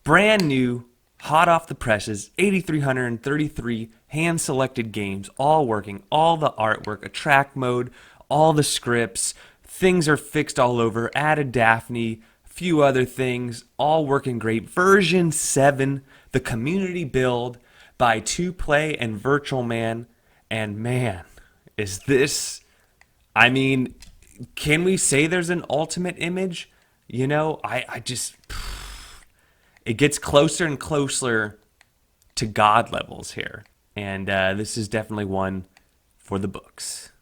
brand new, hot off the presses, 8,333 hand-selected games, all working, all the artwork, a track mode, all the scripts, things are fixed all over, added Daphne, a few other things, all working great. Version 7, the community build by 2Play and VirtualMan, and man, is this, I mean, can we say there's an ultimate image? You know, I just, it gets closer and closer to God levels here. And this is definitely one for the books.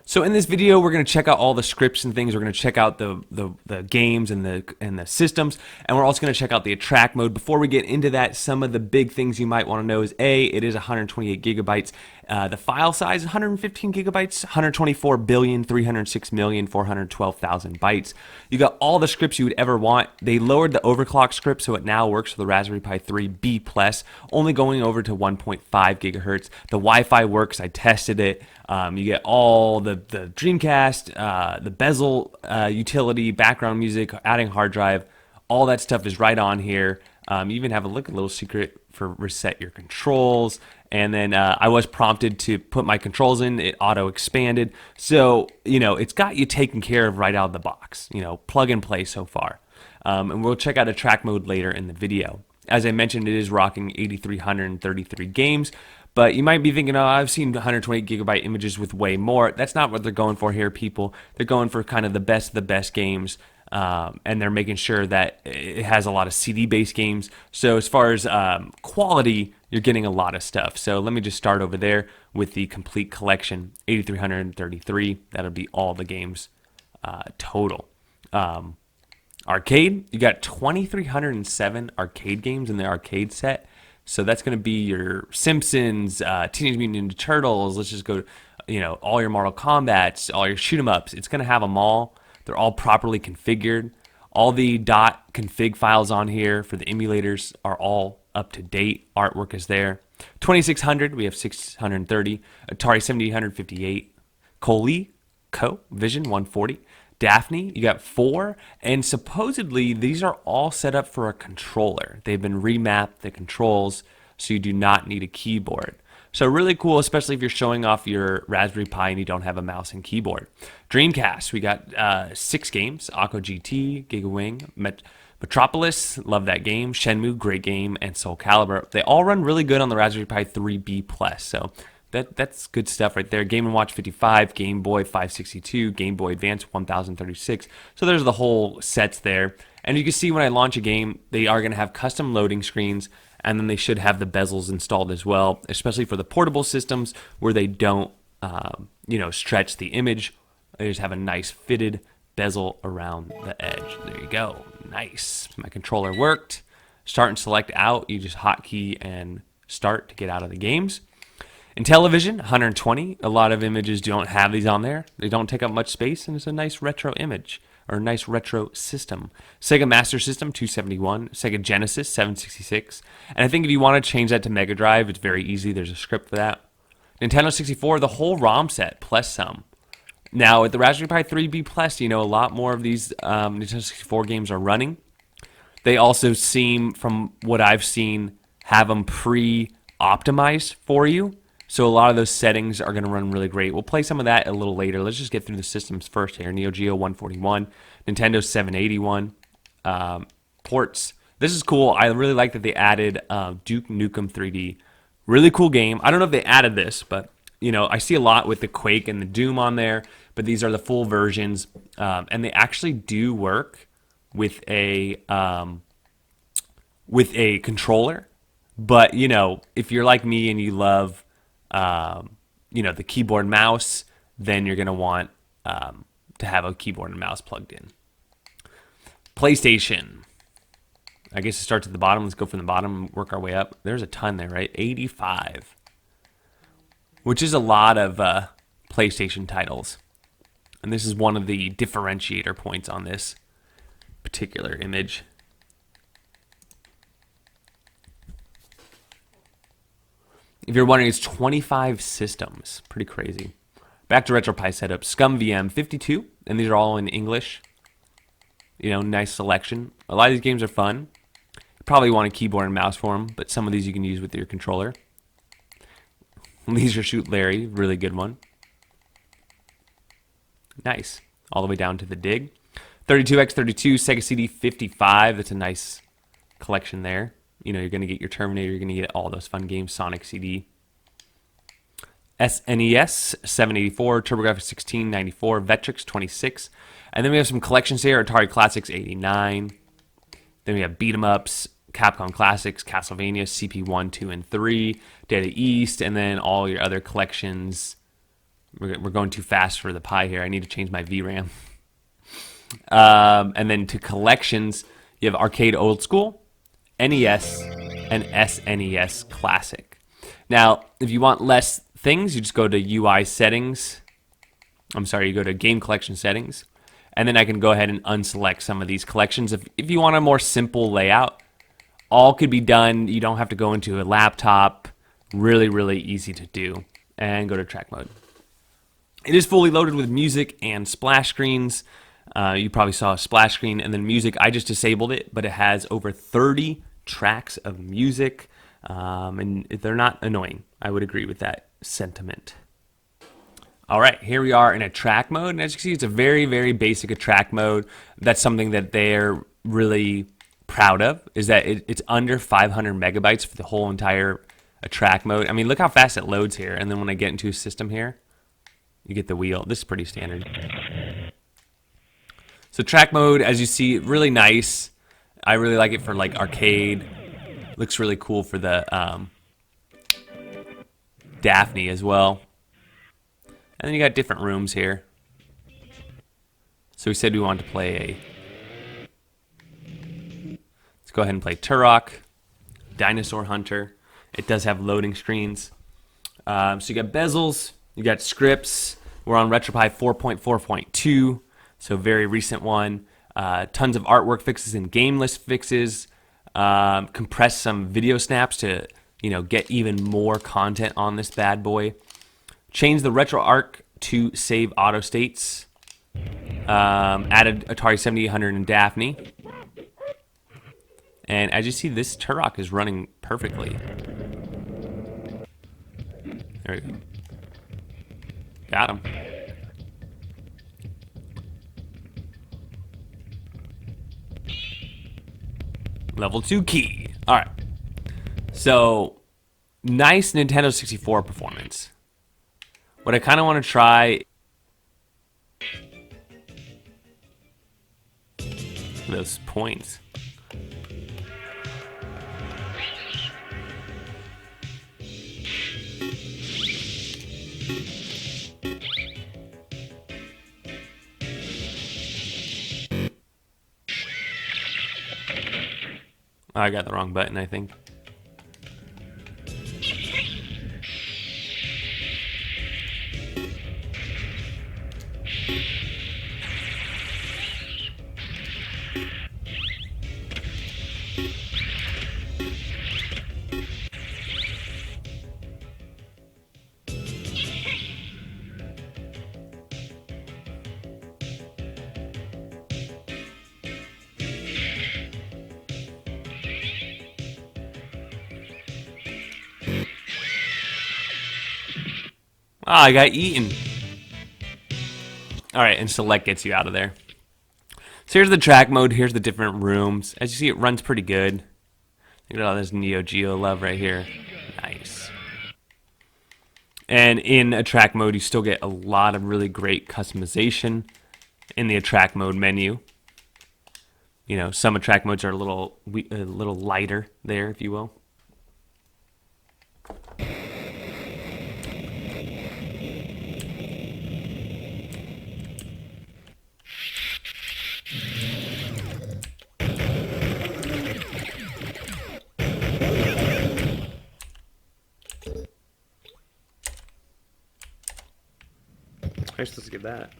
So in this video, we're going to check out all the scripts and things. We're going to check out the games and the systems, and we're also going to check out the attract mode. Before we get into that, some of the big things you might want to know is it is 128 gigabytes. The file size is 115 gigabytes, 124,306,412,000 bytes. You got all the scripts you would ever want. They lowered the overclock script, so it now works for the Raspberry Pi 3 B+, only going over to 1.5 gigahertz. The Wi-Fi works. I tested it. You get all the Dreamcast, the bezel utility, background music, adding hard drive, all that stuff is right on here. You even have a little secret for reset your controls. And then I was prompted to put my controls in. It auto expanded. So, you know, it's got you taken care of right out of the box. You know, plug and play so far. And we'll check out a track mode later in the video. As I mentioned, it is rocking 8,333 games. But you might be thinking, oh, I've seen 128 gigabyte images with way more. That's not what they're going for here, people. They're going for kind of the best of the best games. And they're making sure that it has a lot of CD-based games. So as far as quality, you're getting a lot of stuff. So let me just start over there with the complete collection, 8,333. That'll be all the games total. Arcade, you got 2,307 arcade games in the arcade set. So that's going to be your Simpsons, Teenage Mutant Ninja Turtles. Let's just go, you know, all your Mortal Kombats, all your shoot 'em ups. It's going to have them all. They're all properly configured. All the .config files on here for the emulators are all up to date. Artwork is there. 2600, we have 630. Atari 7858. Vision 140. Daphne, you got 4, and supposedly these are all set up for a controller. They've been remapped, the controls, so you do not need a keyboard. So really cool, especially if you're showing off your Raspberry Pi and you don't have a mouse and keyboard. Dreamcast, we got 6 games, Aqua GT, Gigawing, Metropolis, love that game, Shenmue, great game, and Soul Calibur. They all run really good on the Raspberry Pi 3 B+, so that's good stuff right there. Game & Watch 55, Game Boy 562, Game Boy Advance 1036. So there's the whole sets there. And you can see when I launch a game, they are going to have custom loading screens, and then they should have the bezels installed as well, especially for the portable systems where they don't, stretch the image. They just have a nice fitted bezel around the edge. There you go. Nice. My controller worked. Start and select out. You just hotkey and start to get out of the games. In television, 120. A lot of images don't have these on there. They don't take up much space, and it's a nice retro image, or a nice retro system. Sega Master System, 271. Sega Genesis, 766. And I think if you want to change that to Mega Drive, it's very easy. There's a script for that. Nintendo 64, the whole ROM set, plus some. Now, with the Raspberry Pi 3 B+, a lot more of these Nintendo 64 games are running. They also seem, from what I've seen, have them pre-optimized for you. So a lot of those settings are going to run really great. We'll play some of that a little later. Let's just get through the systems first here. Neo Geo 141, Nintendo 781, ports. This is cool. I really like that they added Duke Nukem 3D. Really cool game. I don't know if they added this, but I see a lot with the Quake and the Doom on there. But these are the full versions, and they actually do work with a controller. But if you're like me and you love the keyboard and mouse, then you're going to want to have a keyboard and mouse plugged in. PlayStation. I guess it starts at the bottom. Let's go from the bottom and work our way up. There's a ton there, right? 85. Which is a lot of PlayStation titles. And this is one of the differentiator points on this particular image. If you're wondering, it's 25 systems. Pretty crazy. Back to retropie setup. scumvm 52, and these are all in English. Nice selection. A lot of these games are fun. You probably want a keyboard and mouse for them, but some of these you can use with your controller. Leisure Suit Larry, really good one. Nice. All the way down to the Dig. 32x32, Sega CD 55. That's a nice collection there. You're going to get your Terminator. You're going to get all those fun games. Sonic CD. SNES 784, TurboGrafx 1694, Vectrix 26. And then we have some collections here. Atari Classics 89. Then we have Beat 'em Ups, Capcom Classics, Castlevania, CP1, 2, and 3, Data East, and then all your other collections. We're going too fast for the pie here. I need to change my VRAM. And then to collections, you have Arcade Old School, NES, and SNES Classic. Now, if you want less things, you just go to UI settings. You go to game collection settings. And then I can go ahead and unselect some of these collections. If you want a more simple layout, all could be done. You don't have to go into a laptop. Really, really easy to do. And go to track mode. It is fully loaded with music and splash screens. You probably saw a splash screen and then music. I just disabled it, but it has over 30 tracks of music. And they're not annoying. I would agree with that sentiment. All right, here we are in a track mode. And as you can see, it's a very, very basic track mode. That's something that they're really proud of, is that it's under 500 megabytes for the whole entire track mode. I mean, look how fast it loads here. And then when I get into a system here, you get the wheel. This is pretty standard. So track mode, as you see, really nice. I really like it for like arcade. Looks really cool for the Daphne as well. And then you got different rooms here. So we said we wanted to play let's go ahead and play Turok, Dinosaur Hunter. It does have loading screens. So you got bezels, you got scripts. We're on retropie 4.4.2, so very recent one. Tons of artwork fixes and game list fixes. Compress some video snaps to get even more content on this bad boy. Change the RetroArch to save auto states. Added Atari 7800 and Daphne. And as you see, this Turok is running perfectly. There we go. Got him. Level 2 key. All right. So, nice Nintendo 64 performance. What I kind of want to try... those points. Oh, I got the wrong button, I think. Ah, I got eaten. Alright, and select gets you out of there. So here's the track mode. Here's the different rooms. As you see, it runs pretty good. Look at all this Neo Geo love right here. Nice. And in a track mode, you still get a lot of really great customization in the track mode menu. Some track modes are a little lighter there, if you will. I supposed to get that.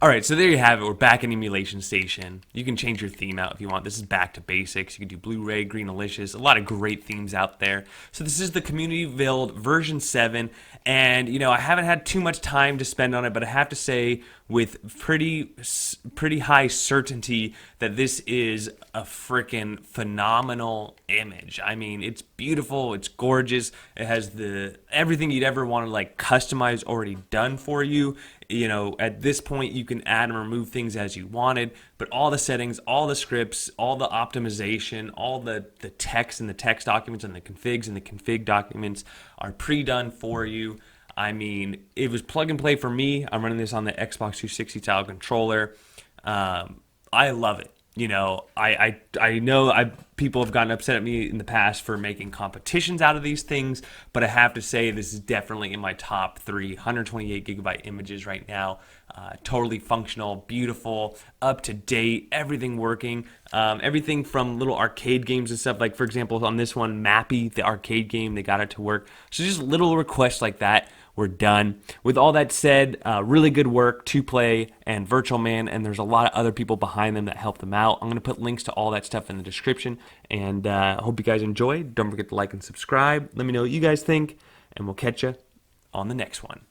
All right, so there you have it. We're back in Emulation Station. You can change your theme out if you want. This is back to basics. You can do Blu-ray, Greenalicious, a lot of great themes out there. So this is the community build version 7, and I haven't had too much time to spend on it, but I have to say with pretty high certainty that this is a freaking phenomenal image. I mean, it's beautiful, it's gorgeous. It has everything you'd ever want to like customize already done for you. At this point you can add and remove things as you wanted, but all the settings, all the scripts, all the optimization, all the text and the text documents and the configs and the config documents are pre-done for you. I mean, it was plug and play for me. I'm running this on the Xbox 360 style controller. I love it. I know people have gotten upset at me in the past for making competitions out of these things, but I have to say this is definitely in my top 3 128 gigabyte images right now. Totally functional, beautiful, up to date, everything working. Everything from little arcade games and stuff, like for example on this one, Mappy, the arcade game, they got it to work. So just little requests like that. We're done. With all that said, really good work, 2Play and VirtualMan, and there's a lot of other people behind them that help them out. I'm going to put links to all that stuff in the description, and I hope you guys enjoyed. Don't forget to like and subscribe. Let me know what you guys think, and we'll catch you on the next one.